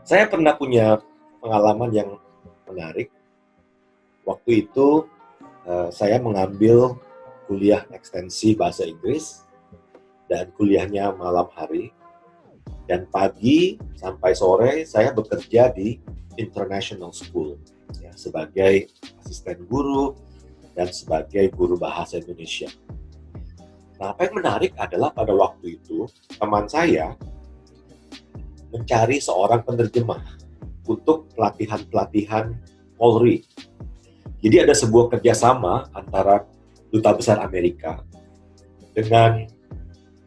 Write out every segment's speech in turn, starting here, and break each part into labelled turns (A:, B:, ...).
A: Saya pernah punya pengalaman yang menarik. Waktu itu saya mengambil kuliah ekstensi bahasa Inggris dan kuliahnya malam hari. Dan pagi sampai sore saya bekerja di International School ya, sebagai asisten guru dan sebagai guru bahasa Indonesia. Nah, apa yang menarik adalah pada waktu itu teman saya mencari seorang penerjemah untuk pelatihan-pelatihan Polri. Jadi ada sebuah kerjasama antara Duta Besar Amerika dengan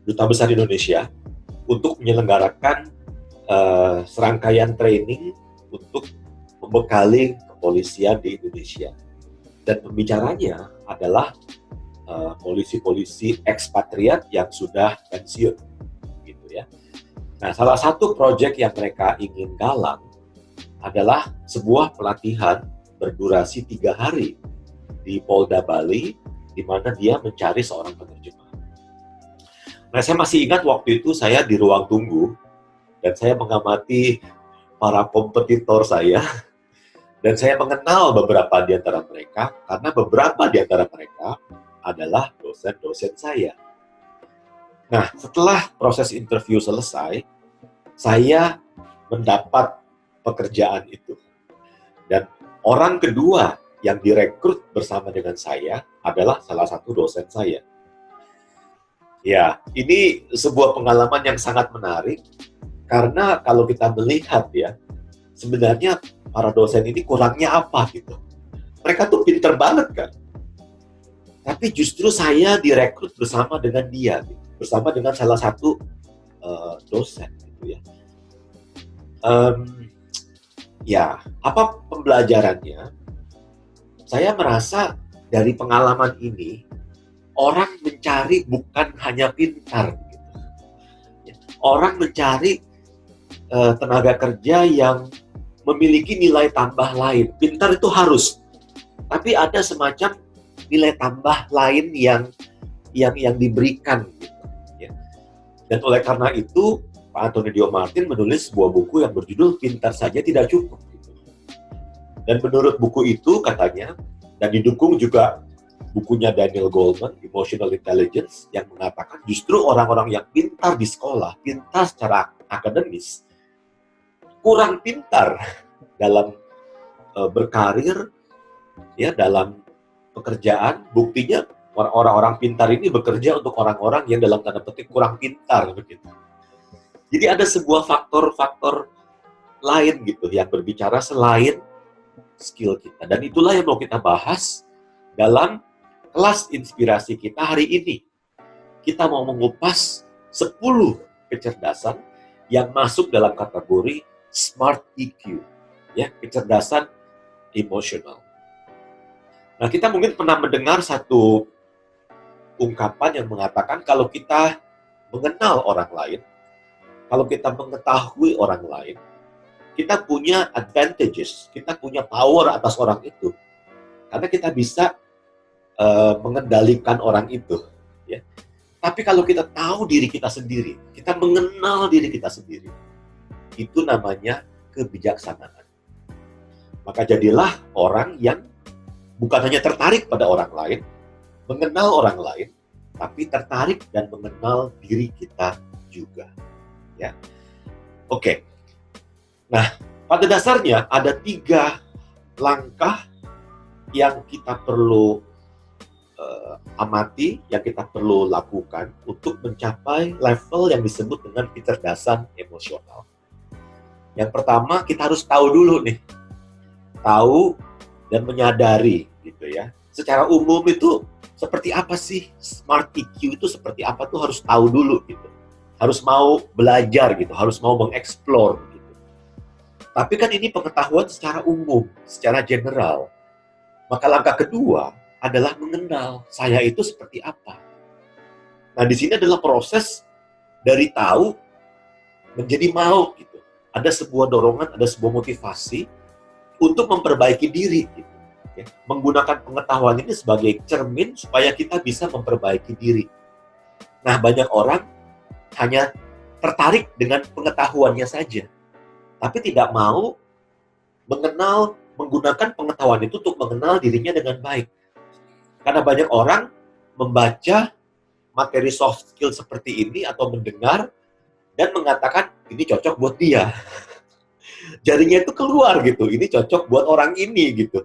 A: Duta Besar Indonesia untuk menyelenggarakan serangkaian training untuk membekali kepolisian di Indonesia. Dan pembicaranya adalah polisi-polisi ekspatriat yang sudah pensiun, gitu ya. Nah, salah satu proyek yang mereka ingin galang adalah sebuah pelatihan berdurasi 3 hari di Polda Bali, di mana dia mencari seorang penerjemah. Nah, saya masih ingat waktu itu saya di ruang tunggu, dan saya mengamati para kompetitor saya, dan saya mengenal beberapa di antara mereka, karena beberapa di antara mereka adalah dosen-dosen saya. Nah, setelah proses interview selesai, saya mendapat pekerjaan itu. Dan orang kedua yang direkrut bersama dengan saya adalah salah satu dosen saya. Ya, ini sebuah pengalaman yang sangat menarik, karena kalau kita melihat ya, sebenarnya para dosen ini kurangnya apa gitu. Mereka tuh pinter banget kan. Tapi justru saya direkrut bersama dengan dia, gitu. Bersama dengan salah satu dosen gitu ya. Ya, apa pembelajarannya? Saya merasa dari pengalaman ini, orang mencari bukan hanya pintar. Gitu. Orang mencari tenaga kerja yang memiliki nilai tambah lain. Pintar itu harus, tapi ada semacam nilai tambah lain yang diberikan. Gitu, ya. Dan oleh karena itu, Pak Anthony Dio Martin menulis sebuah buku yang berjudul Pintar Saja Tidak Cukup. Gitu. Dan menurut buku itu katanya, dan didukung juga bukunya Daniel Goleman, Emotional Intelligence, yang mengatakan justru orang-orang yang pintar di sekolah, pintar secara akademis, kurang pintar dalam berkarir, ya, dalam pekerjaan. Buktinya orang-orang pintar ini bekerja untuk orang-orang yang dalam tanda petik kurang pintar, begitu. Jadi ada sebuah faktor-faktor lain gitu yang berbicara selain skill kita. Dan itulah yang mau kita bahas dalam kelas inspirasi kita hari ini. Kita mau mengupas 10 kecerdasan yang masuk dalam kategori Smart EQ, ya, kecerdasan emosional. Nah, kita mungkin pernah mendengar satu ungkapan yang mengatakan kalau kita mengenal orang lain, kalau kita mengetahui orang lain, kita punya advantages, kita punya power atas orang itu. Karena kita bisa mengendalikan orang itu. Ya. Tapi kalau kita tahu diri kita sendiri, kita mengenal diri kita sendiri, itu namanya kebijaksanaan. Maka jadilah orang yang bukan hanya tertarik pada orang lain, mengenal orang lain, tapi tertarik dan mengenal diri kita juga. Ya. Oke. Nah, pada dasarnya ada 3 langkah yang kita perlu amati, yang kita perlu lakukan untuk mencapai level yang disebut dengan kecerdasan emosional. Yang pertama, kita harus tahu dulu nih. Tahu dan menyadari gitu ya. Secara umum itu seperti apa sih Smart EQ itu, seperti apa tuh harus tahu dulu gitu. Harus mau belajar gitu, harus mau mengeksplor gitu. Tapi kan ini pengetahuan secara umum, secara general. Maka langkah kedua adalah mengenal saya itu seperti apa. Nah, di sini adalah proses dari tahu menjadi mau gitu. Ada sebuah dorongan, ada sebuah motivasi untuk memperbaiki diri gitu. Ya. Menggunakan pengetahuan ini sebagai cermin supaya kita bisa memperbaiki diri. Nah, banyak orang hanya tertarik dengan pengetahuannya saja. tapi tidak mau menggunakan pengetahuan itu untuk mengenal dirinya dengan baik. Karena banyak orang membaca materi soft skill seperti ini atau mendengar dan mengatakan ini cocok buat dia. Jarinya itu keluar gitu, ini cocok buat orang ini gitu.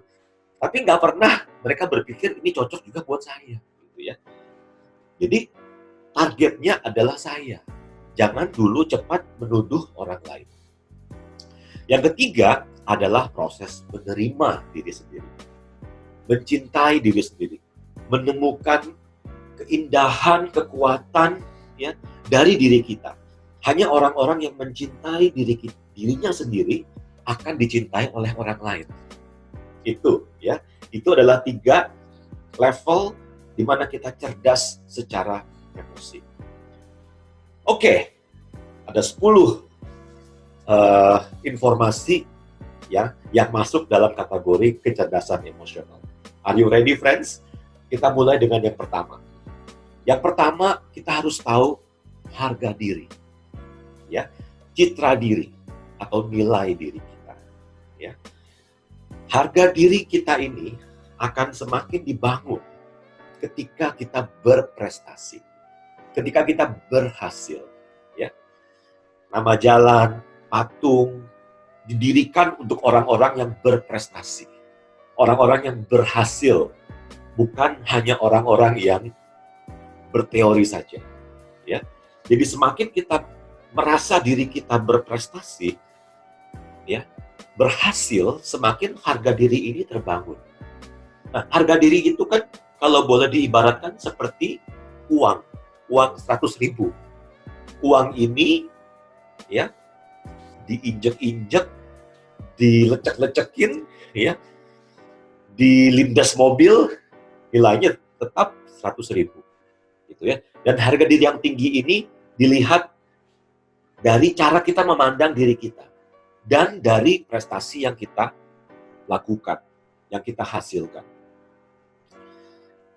A: Tapi nggak pernah mereka berpikir ini cocok juga buat saya, gitu ya. Jadi targetnya adalah saya. Jangan dulu cepat menuduh orang lain. Yang ketiga adalah proses menerima diri sendiri. Mencintai diri sendiri. Menemukan keindahan, kekuatan ya dari diri kita. Hanya orang-orang yang mencintai dirinya sendiri akan dicintai oleh orang lain. Itu ya. Itu adalah 3 level di mana kita cerdas secara emosi. Oke. Ada 10 informasi ya yang masuk dalam kategori kecerdasan emosional. Are you ready, friends? Kita mulai dengan yang pertama. Yang pertama, kita harus tahu harga diri. Ya, citra diri atau nilai diri kita. Ya. Harga diri kita ini akan semakin dibangun ketika kita berprestasi. Ketika kita berhasil. Ya. Nama jalan, patung, didirikan untuk orang-orang yang berprestasi. Orang-orang yang berhasil, bukan hanya orang-orang yang berteori saja. Ya. Jadi semakin kita merasa diri kita berprestasi, ya, berhasil, semakin harga diri ini terbangun. Nah, harga diri itu kan kalau boleh diibaratkan seperti uang 100.000. Uang ini ya diinjek-injek, dilecek-lecekin, ya, dilindas mobil, nilainya tetap 100.000, gitu ya. Dan harga diri yang tinggi ini dilihat dari cara kita memandang diri kita dan dari prestasi yang kita lakukan, yang kita hasilkan.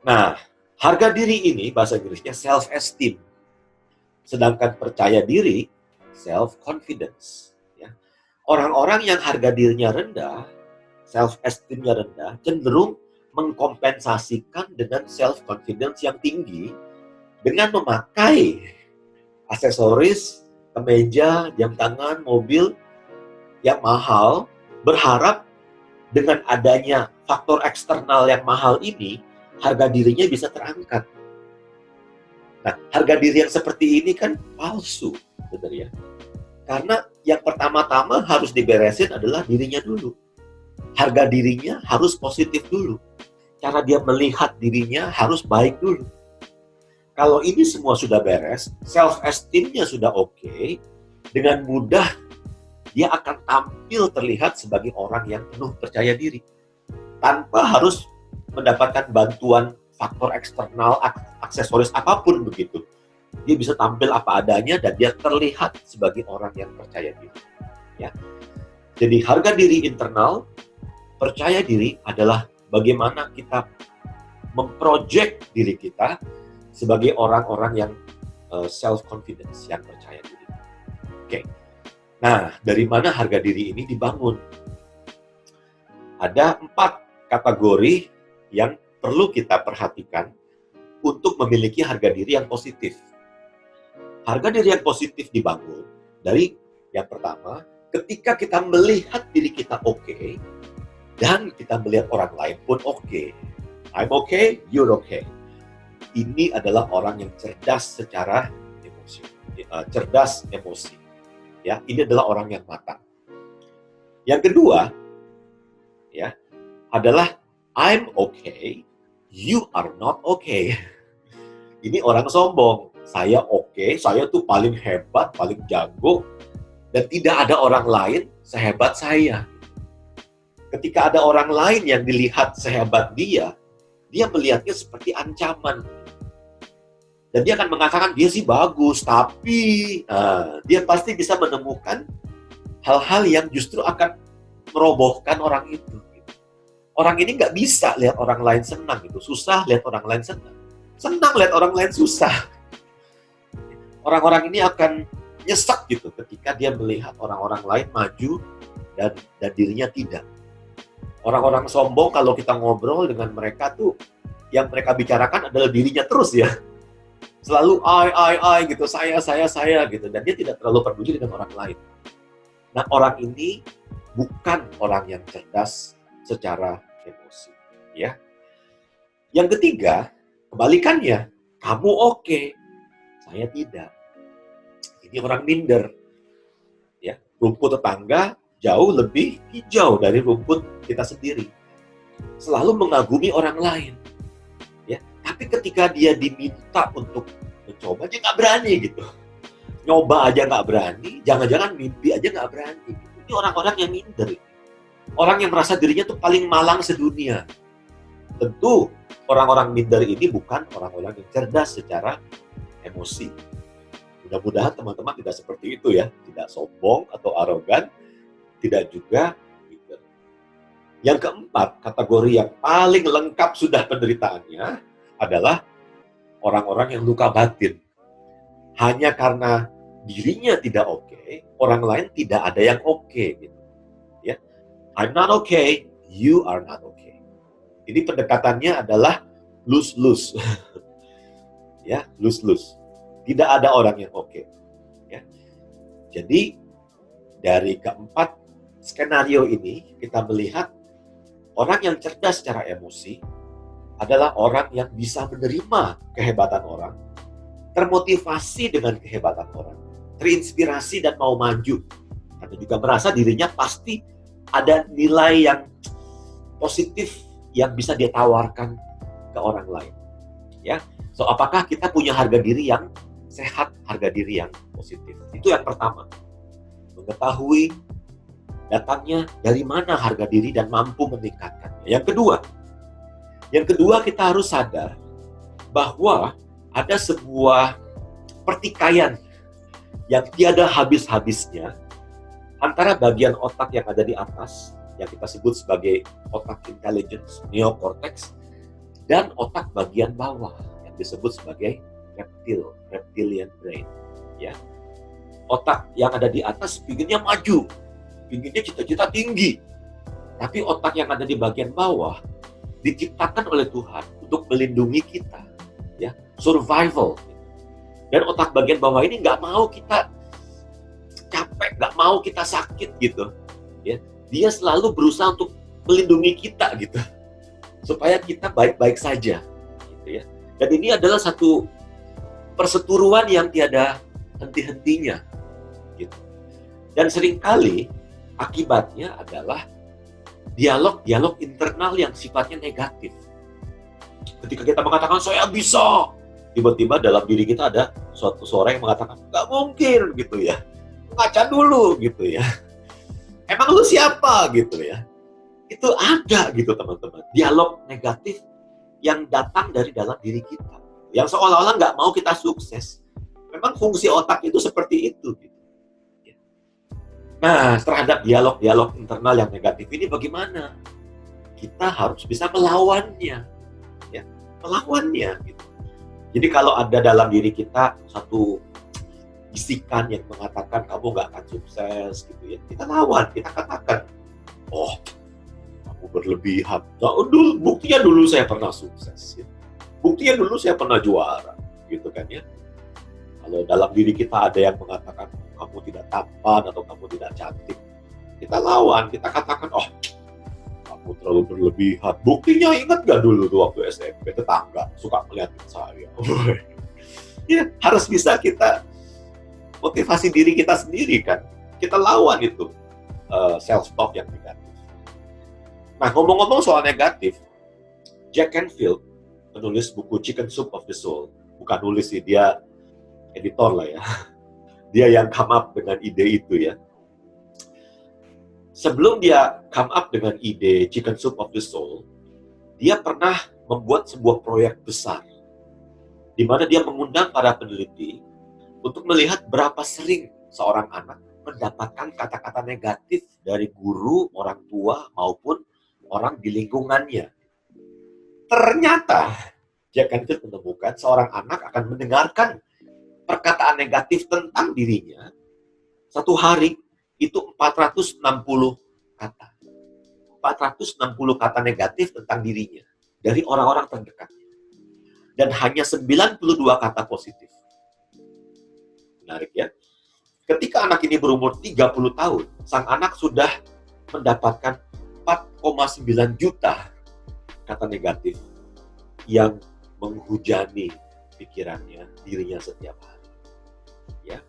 A: Nah, harga diri ini bahasa Inggrisnya self-esteem, sedangkan percaya diri self-confidence. Ya. Orang-orang yang harga dirinya rendah, self-esteem-nya rendah, cenderung mengkompensasikan dengan self-confidence yang tinggi dengan memakai aksesoris, kemeja, jam tangan, mobil yang mahal, berharap dengan adanya faktor eksternal yang mahal ini, harga dirinya bisa terangkat. Nah, harga diri yang seperti ini kan palsu, benar ya? Karena yang pertama-tama harus diberesin adalah dirinya dulu. Harga dirinya harus positif dulu. Cara dia melihat dirinya harus baik dulu. Kalau ini semua sudah beres, self-esteem-nya sudah oke, dengan mudah dia akan tampil terlihat sebagai orang yang penuh percaya diri. Tanpa harus mendapatkan bantuan faktor eksternal, aksesoris apapun begitu. Dia bisa tampil apa adanya dan dia terlihat sebagai orang yang percaya diri. Ya. Jadi harga diri internal, percaya diri adalah bagaimana kita memproject diri kita sebagai orang-orang yang self-confidence, yang percaya diri. Oke. Nah, dari mana harga diri ini dibangun? Ada 4 kategori yang perlu kita perhatikan untuk memiliki harga diri yang positif. Harga diri yang positif dibangun dari yang pertama, ketika kita melihat diri kita oke, dan kita melihat orang lain pun oke. I'm okay, you're okay. Ini adalah orang yang cerdas secara emosi, cerdas emosi. Ya, ini adalah orang yang matang. Yang kedua, ya, adalah I'm okay, you are not okay. Ini orang sombong. Saya oke, saya tuh paling hebat, paling jago, dan tidak ada orang lain sehebat saya. Ketika ada orang lain yang dilihat sehebat dia melihatnya seperti ancaman. Dan dia akan mengatakan, dia sih bagus, tapi dia pasti bisa menemukan hal-hal yang justru akan merobohkan orang itu. Orang ini nggak bisa lihat orang lain senang, gitu. Susah lihat orang lain senang. Senang lihat orang lain susah. Orang-orang ini akan nyesek gitu ketika dia melihat orang-orang lain maju dan dirinya tidak. Orang-orang sombong kalau kita ngobrol dengan mereka tuh, yang mereka bicarakan adalah dirinya terus ya. Selalu I gitu, saya gitu. Dan dia tidak terlalu peduli dengan orang lain. Nah, orang ini bukan orang yang cerdas secara emosi. Ya. Yang ketiga, kebalikannya, kamu oke, saya tidak. Ini orang minder. Ya, rumput tetangga jauh lebih hijau dari rumput kita sendiri. Selalu mengagumi orang lain. Ya, tapi ketika dia diminta untuk mencoba, dia nggak berani gitu. Nyoba aja nggak berani, jangan-jangan mimpi aja nggak berani. Ini orang-orang yang minder. Orang yang merasa dirinya tuh paling malang sedunia. Tentu orang-orang minder ini bukan orang-orang yang cerdas secara emosi. Mudah-mudahan teman-teman tidak seperti itu ya. Tidak sombong atau arogan, tidak juga minder. Yang keempat, kategori yang paling lengkap sudah penderitaannya adalah orang-orang yang luka batin. Hanya karena dirinya tidak oke, orang lain tidak ada yang oke gitu. Ya. I'm not okay, you are not okay. Ini pendekatannya adalah lose-lose. Ya, lose-lose. Tidak ada orang yang oke. Ya. Jadi dari keempat skenario ini kita melihat orang yang cerdas secara emosi adalah orang yang bisa menerima kehebatan orang, termotivasi dengan kehebatan orang, terinspirasi dan mau maju. Karena juga merasa dirinya pasti ada nilai yang positif yang bisa dia tawarkan ke orang lain. Ya, so apakah kita punya harga diri yang sehat, harga diri yang positif? Itu yang pertama. Mengetahui datangnya dari mana harga diri dan mampu meningkatkannya. Yang kedua kita harus sadar bahwa ada sebuah pertikaian yang tiada habis-habisnya antara bagian otak yang ada di atas, yang kita sebut sebagai otak intelligence, neocortex, dan otak bagian bawah yang disebut sebagai reptilian brain. Ya. Otak yang ada di atas pinginnya maju, pinginnya cita-cita tinggi. Tapi otak yang ada di bagian bawah diciptakan oleh Tuhan untuk melindungi kita, ya, survival. Dan otak bagian bawah ini nggak mau kita capek, nggak mau kita sakit gitu. Ya, dia selalu berusaha untuk melindungi kita gitu, supaya kita baik-baik saja. Gitu ya. Dan ini adalah satu perseteruan yang tiada henti-hentinya. Gitu. Dan seringkali akibatnya adalah dialog-dialog internal yang sifatnya negatif. Ketika kita mengatakan saya bisa, tiba-tiba dalam diri kita ada suatu suara yang mengatakan nggak mungkin gitu ya, ngaca dulu gitu ya, emang lu siapa gitu ya. Itu ada gitu teman-teman, dialog negatif yang datang dari dalam diri kita, yang seolah-olah nggak mau kita sukses. Memang fungsi otak itu seperti itu gitu. Nah, terhadap dialog-dialog internal yang negatif ini bagaimana? Kita harus bisa melawannya, ya, melawannya gitu. Jadi kalau ada dalam diri kita satu bisikan yang mengatakan kamu nggak akan sukses gitu ya, kita lawan, kita katakan, oh, kamu berlebihan. Nah, buktinya dulu saya pernah sukses, ya. Buktinya dulu saya pernah juara, gitu kan ya. Kalau dalam diri kita ada yang mengatakan kamu tidak tampan atau kamu tidak cantik, kita lawan, kita katakan, oh, kamu terlalu berlebihan. Buktinya ingat gak dulu tuh waktu SMP tetangga suka ngeliatin saya. Ya, harus bisa kita motivasi diri kita sendiri kan. Kita lawan itu self-talk yang negatif. Nah, ngomong-ngomong soal negatif, Jack Canfield, penulis buku Chicken Soup of the Soul, bukan nulis sih, dia editor lah ya. Dia yang come up dengan ide itu ya. Sebelum dia come up dengan ide Chicken Soup of the Soul, dia pernah membuat sebuah proyek besar, di mana dia mengundang para peneliti untuk melihat berapa sering seorang anak mendapatkan kata-kata negatif dari guru, orang tua, maupun orang di lingkungannya. Ternyata, Jack Canfield menemukan seorang anak akan mendengarkan perkataan negatif tentang dirinya Satu hari itu 460 kata. 460 kata negatif tentang dirinya dari orang-orang terdekat. Dan hanya 92 kata positif. Menarik ya. Ketika anak ini berumur 30 tahun, sang anak sudah mendapatkan 4,9 juta kata negatif yang menghujani pikirannya, dirinya setiap hari. Ya.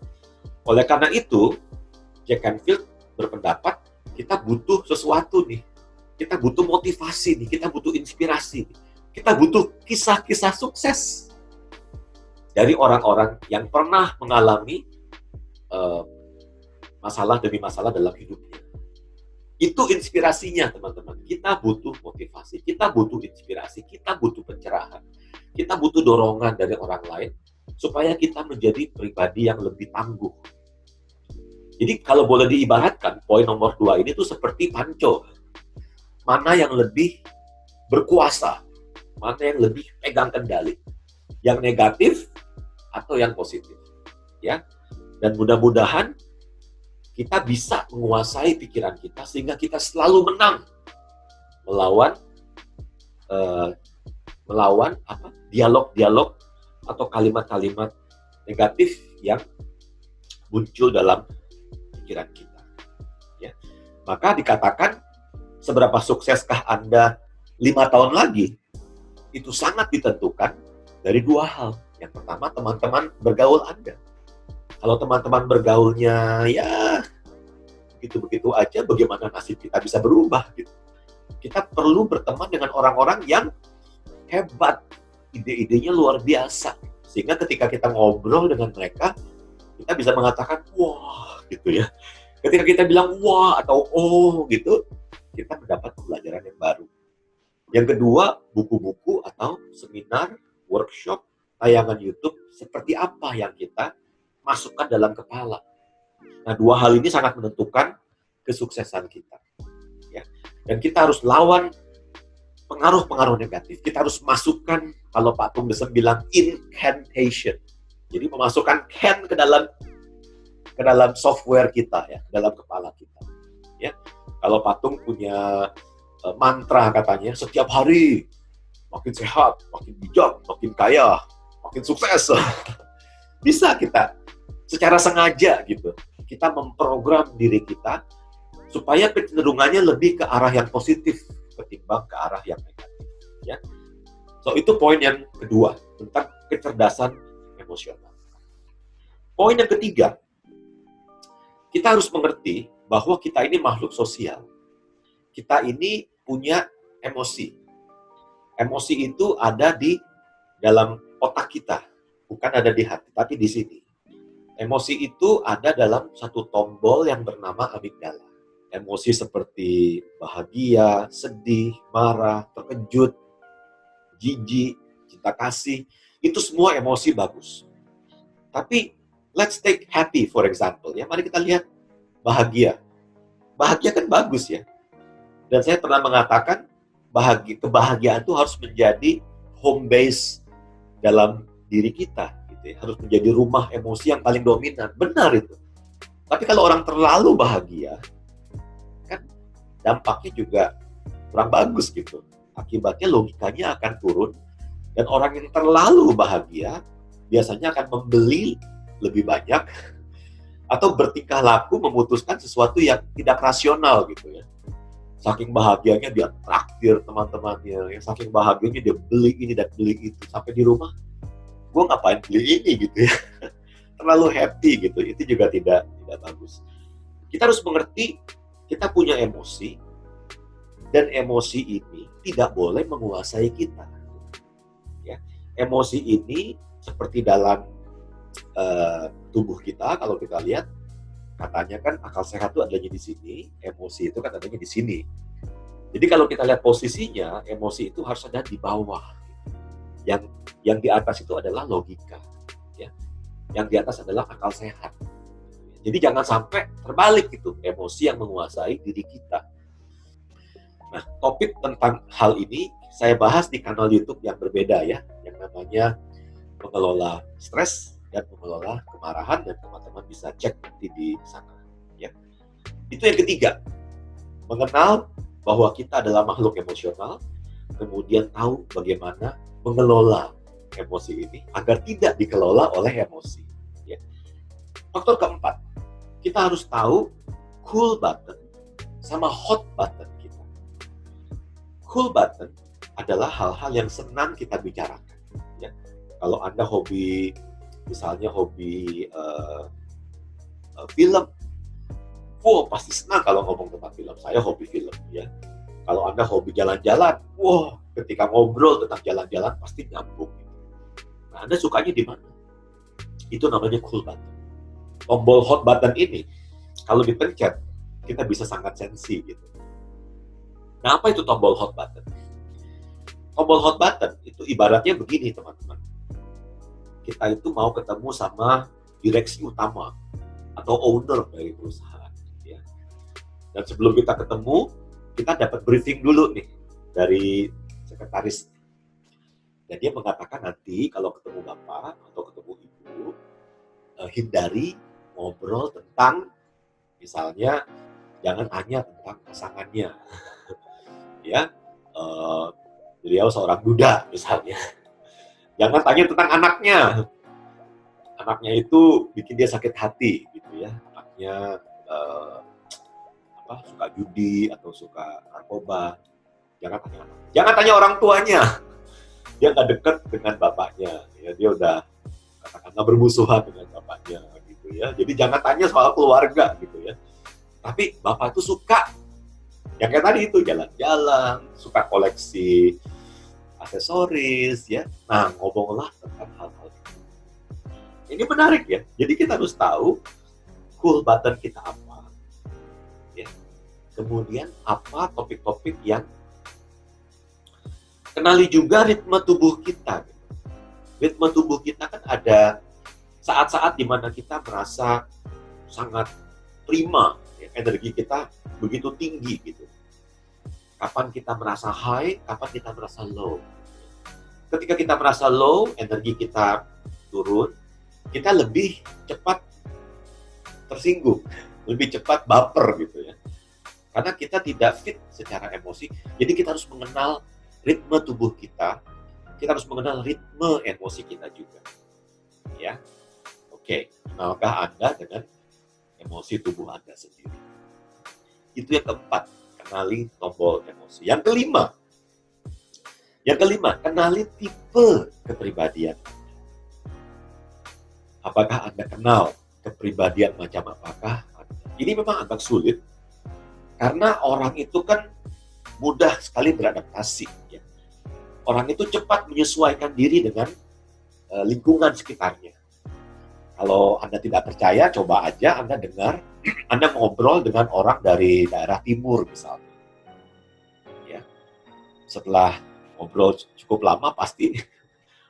A: Oleh karena itu, Jack Canfield berpendapat kita butuh sesuatu nih. Kita butuh motivasi nih, kita butuh inspirasi. Kita butuh kisah-kisah sukses dari orang-orang yang pernah mengalami masalah demi masalah dalam hidupnya. Itu inspirasinya, teman-teman. Kita butuh motivasi, kita butuh inspirasi, kita butuh pencerahan, kita butuh dorongan dari orang lain supaya kita menjadi pribadi yang lebih tangguh. Jadi kalau boleh diibaratkan, poin nomor 2 ini tuh seperti panco. Mana yang lebih berkuasa, mana yang lebih pegang kendali, yang negatif atau yang positif, ya. Dan mudah-mudahan kita bisa menguasai pikiran kita sehingga kita selalu menang melawan dialog-dialog atau kalimat-kalimat negatif yang muncul dalam pikiran kita. Ya. Maka dikatakan seberapa sukseskah Anda 5 tahun lagi, itu sangat ditentukan dari 2 hal. Yang pertama, teman-teman bergaul Anda. Kalau teman-teman bergaulnya ya begitu-begitu aja, bagaimana nasib kita bisa berubah gitu. Kita perlu berteman dengan orang-orang yang hebat, ide-idenya luar biasa. Sehingga ketika kita ngobrol dengan mereka, kita bisa mengatakan wah gitu ya. Ketika kita bilang wah atau oh gitu, kita mendapat pembelajaran yang baru. Yang kedua, buku-buku atau seminar, workshop, tayangan YouTube seperti apa yang kita masukkan dalam kepala. Nah, 2 hal ini sangat menentukan kesuksesan kita. Ya. Dan kita harus lawan pengaruh-pengaruh negatif. Kita harus masukkan, kalau Pak Tung Desem bilang, incantation. Jadi memasukkan can ke dalam software kita, ya, dalam kepala kita. Ya. Kalau Pak Tung punya mantra katanya, setiap hari makin sehat, makin bijak, makin kaya, makin sukses. Bisa kita secara sengaja gitu, kita memprogram diri kita supaya kecenderungannya lebih ke arah yang positif ketimbang ke arah yang negatif. Ya, so itu poin yang kedua tentang kecerdasan emosional. Poin yang ketiga, kita harus mengerti bahwa kita ini makhluk sosial. Kita ini punya emosi. Emosi itu ada di dalam otak kita, bukan ada di hati, tapi di sini. Emosi itu ada dalam satu tombol yang bernama amigdala. Emosi seperti bahagia, sedih, marah, terkejut, jijik, cinta kasih, itu semua emosi bagus. Tapi let's take happy for example, ya. Mari kita lihat bahagia. Bahagia kan bagus ya. Dan saya pernah mengatakan kebahagiaan itu harus menjadi home base dalam diri kita. Harus menjadi rumah emosi yang paling dominan. Benar itu. Tapi kalau orang terlalu bahagia, kan dampaknya juga kurang bagus gitu. Akibatnya logikanya akan turun, dan orang yang terlalu bahagia biasanya akan membeli lebih banyak atau bertingkah laku memutuskan sesuatu yang tidak rasional gitu ya. Saking bahagianya dia traktir teman-temannya, saking bahagianya dia beli ini dan beli itu, sampai di rumah gue ngapain beli ini gitu ya. Terlalu happy gitu, itu juga tidak bagus. Kita harus mengerti kita punya emosi, dan emosi ini tidak boleh menguasai kita. Ya, emosi ini seperti dalam tubuh kita, kalau kita lihat katanya kan akal sehat itu adanya di sini, emosi itu kan adanya di sini. Jadi kalau kita lihat posisinya, emosi itu harus ada di bawah. Yang di atas itu adalah logika, ya. Yang di atas adalah akal sehat. Jadi jangan sampai terbalik gitu, emosi yang menguasai diri kita. Nah, topik tentang hal ini saya bahas di kanal YouTube yang berbeda ya, yang namanya mengelola stres dan mengelola kemarahan, dan teman-teman bisa cek nanti di sana. Ya. Itu yang ketiga, mengenal bahwa kita adalah makhluk emosional, kemudian tahu bagaimana mengelola emosi ini agar tidak dikelola oleh emosi. Ya. Faktor keempat, kita harus tahu cool button sama hot button kita. Cool button adalah hal-hal yang senang kita bicarakan. Ya. Kalau Anda hobi, misalnya hobi film, pasti senang kalau ngomong tentang film. Saya hobi film, ya. Kalau Anda hobi jalan-jalan, ketika ngobrol tentang jalan-jalan pasti nyambung. Nah, Anda sukanya di mana? Itu namanya cool button. Tombol hot button ini, kalau dipencet, kita bisa sangat sensi gitu. Nah, apa itu tombol hot button? Tombol hot button itu ibaratnya begini, teman-teman. Kita itu mau ketemu sama direksi utama atau owner dari perusahaan. Ya. Dan sebelum kita ketemu, kita dapat briefing dulu nih dari sekretaris. Dan dia mengatakan nanti kalau ketemu Bapak atau ketemu Ibu, hindari ngobrol tentang, misalnya, jangan tanya tentang pasangannya. Ya, beliau seorang duda misalnya. Jangan tanya tentang anaknya. Anaknya itu bikin dia sakit hati gitu ya. Anaknya suka judi atau suka narkoba. Jangan tanya anak. Jangan tanya orang tuanya. Dia nggak dekat dengan bapaknya. Ya, dia udah katakanlah bermusuhan dengan bapaknya gitu ya. Jadi jangan tanya soal keluarga gitu ya. Tapi bapak itu suka yang kayak tadi itu, jalan-jalan, suka koleksi aksesoris ya. Nah, ngomonglah tentang hal-hal itu. Ini menarik ya. Jadi kita harus tahu cool button kita apa. Ya. Kemudian apa topik-topik yang kenali juga ritme tubuh kita. Ritme tubuh kita kan ada saat-saat di mana kita merasa sangat prima, ya, energi kita begitu tinggi gitu. Kapan kita merasa high, kapan kita merasa low. Ketika kita merasa low, energi kita turun, kita lebih cepat tersinggung, lebih cepat baper gitu ya. Karena kita tidak fit secara emosi, jadi kita harus mengenal ritme tubuh kita, kita harus mengenal ritme emosi kita juga. Ya, oke, kenalkah Anda dengan emosi tubuh Anda sendiri? Itu yang keempat, kenali tombol emosi. Yang kelima, kenali tipe kepribadian. Apakah Anda kenal kepribadian macam apakah Anda? Ini memang agak sulit, karena orang itu kan mudah sekali beradaptasi. Ya. Orang itu cepat menyesuaikan diri dengan lingkungan sekitarnya. Kalau Anda tidak percaya, coba aja Anda dengar, Anda ngobrol dengan orang dari daerah timur misalnya. Ya. Setelah ngobrol cukup lama, pasti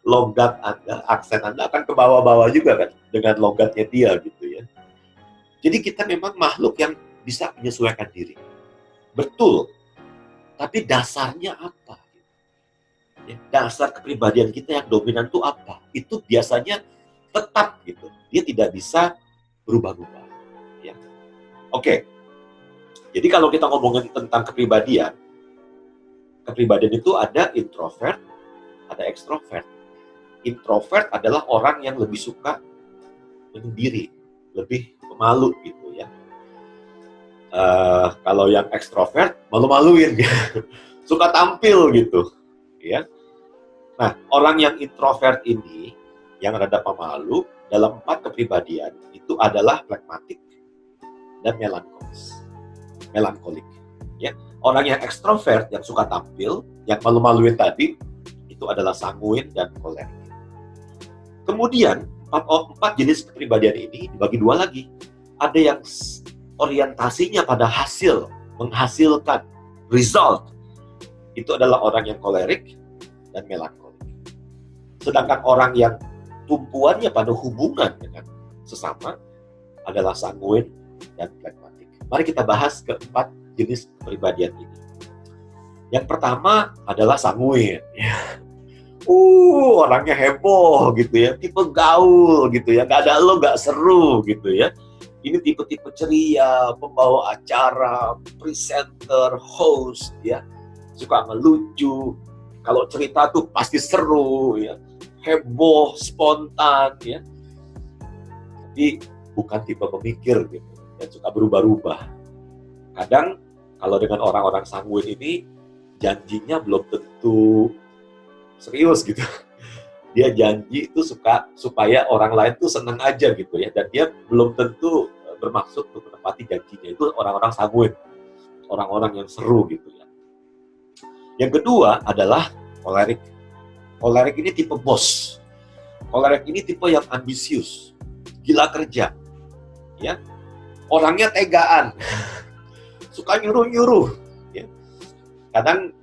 A: logat Anda, aksen Anda akan ke bawah-bawah juga kan, dengan logatnya dia gitu ya. Jadi kita memang makhluk yang bisa menyesuaikan diri. Betul. Tapi dasarnya apa? Ya, dasar kepribadian kita yang dominan itu apa? Itu biasanya tetap gitu. Dia tidak bisa berubah-ubah. Ya. Oke. Jadi kalau kita ngomongin tentang kepribadian itu ada introvert, ada ekstrovert. Introvert adalah orang yang lebih suka menyendiri, lebih pemalu gitu ya. Kalau yang ekstrovert malu-maluin, suka tampil gitu, ya. Nah, orang yang introvert ini, yang rada pemalu, dalam 4 kepribadian itu adalah phlegmatik dan melankolik. Ya, orang yang ekstrovert, yang suka tampil, yang malu-maluin tadi, itu adalah sanguin dan kolerik. Kemudian 4 jenis kepribadian ini dibagi 2 lagi. Ada yang orientasinya pada hasil, menghasilkan result. Itu adalah orang yang kolerik dan melankolik. Sedangkan orang yang tumpuannya pada hubungan dengan sesama adalah sanguin dan phlegmatik. Mari kita bahas ke-4 jenis kepribadian ini. Yang pertama adalah sanguin. Orangnya heboh gitu ya, tipe gaul gitu ya, nggak ada lo nggak seru gitu ya. Ini tipe-tipe ceria, pembawa acara, presenter, host, ya, suka ngelucu. Kalau cerita tuh pasti seru, ya, heboh, spontan, ya. Tapi bukan tipe pemikir gitu, yang suka berubah-ubah. Kadang kalau dengan orang-orang sanguin ini janjinya belum tentu serius gitu. Dia janji itu supaya orang lain tuh senang aja gitu ya, dan dia belum tentu bermaksud untuk menepati janjinya. Itu orang-orang sanguin, orang-orang yang seru gitu ya. Yang kedua adalah kolerik. Kolerik ini tipe bos. Kolerik ini tipe yang ambisius, gila kerja, ya. Orangnya tegaan, suka nyuruh-nyuruh. Ya. Kadang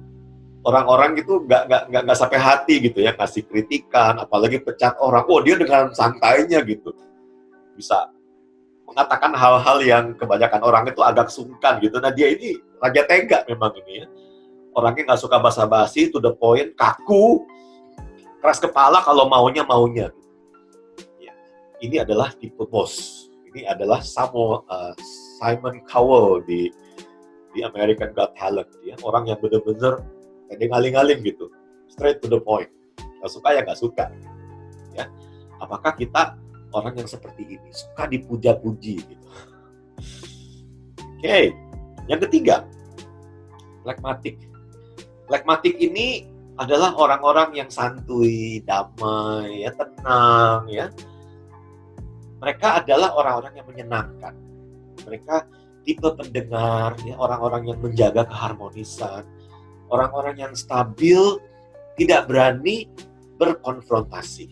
A: orang-orang gitu nggak sampai hati gitu ya, kasih kritikan, apalagi pecat orang. Oh, dia dengan santainya gitu bisa mengatakan hal-hal yang kebanyakan orang itu agak sungkan gitu. Nah, dia ini raja tega memang ini ya. Orangnya nggak suka basa-basi, to the point, kaku, keras kepala kalau maunya. Ya. Ini adalah tipe bos. Ini adalah Simon Cowell di American Got Talent ya. Orang yang benar-benar ngaling-ngaling gitu, straight to the point. Nggak suka ya nggak suka. Ya, apakah kita orang yang seperti ini, suka dipuja-puji gitu? Oke. Yang ketiga, phlegmatic. Phlegmatic ini adalah orang-orang yang santuy, damai, ya, tenang, ya. Mereka adalah orang-orang yang menyenangkan. Mereka tipe pendengar, ya, orang-orang yang menjaga keharmonisan. Orang-orang yang stabil, tidak berani berkonfrontasi.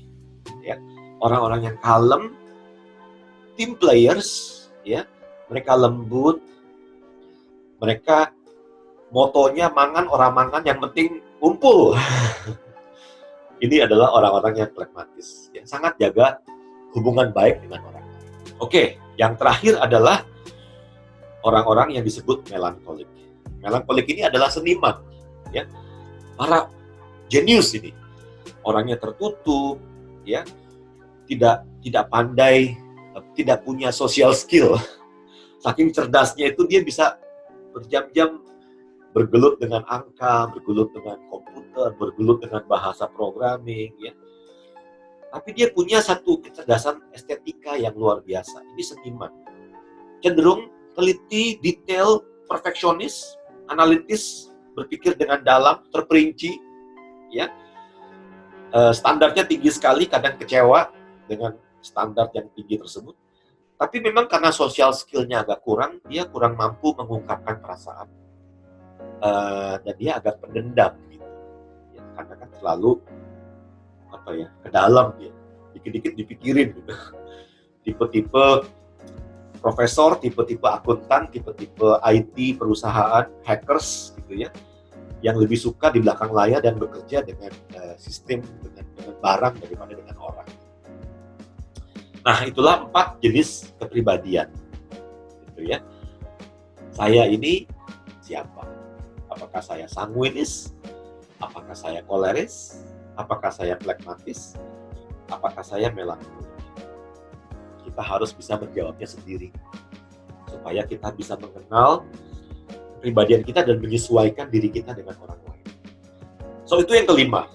A: Ya. Orang-orang yang kalem, team players, ya, mereka lembut, mereka motonya mangan orang mangan, yang penting kumpul. Ini adalah orang-orang yang pragmatis, ya, sangat jaga hubungan baik dengan orang. Oke, yang terakhir adalah orang-orang yang disebut melankolik. Melankolik ini adalah seniman. Ya, para jenius ini, orangnya tertutup, ya, tidak pandai, tidak punya social skill. Saking cerdasnya itu dia bisa berjam-jam bergelut dengan angka, bergelut dengan komputer, bergelut dengan bahasa programming, ya. Tapi dia punya satu kecerdasan estetika yang luar biasa. Ini seniman, cenderung teliti, detail, perfeksionis, analitis, berpikir dengan dalam, terperinci, ya. Standarnya tinggi sekali, kadang kecewa dengan standar yang tinggi tersebut. Tapi memang karena social skill-nya agak kurang, dia kurang mampu mengungkapkan perasaan. Dan dia agak pendendam, gitu. Ya, karena kan terlalu ke dalam dia. Dikit-dikit dipikirin, gitu. Tipe-tipe profesor, tipe-tipe akuntan, tipe-tipe IT, perusahaan, hackers, gitu ya, yang lebih suka di belakang layar dan bekerja dengan sistem, dengan barang daripada dengan orang. Nah, itulah 4 jenis kepribadian, gitu ya. Saya ini siapa? Apakah saya sanguinis? Apakah saya koleris? Apakah saya phlegmatis? Apakah saya melankolik? Kita harus bisa menjawabnya sendiri, supaya kita bisa mengenal kepribadian kita dan menyesuaikan diri kita dengan orang lain. So, itu yang kelima.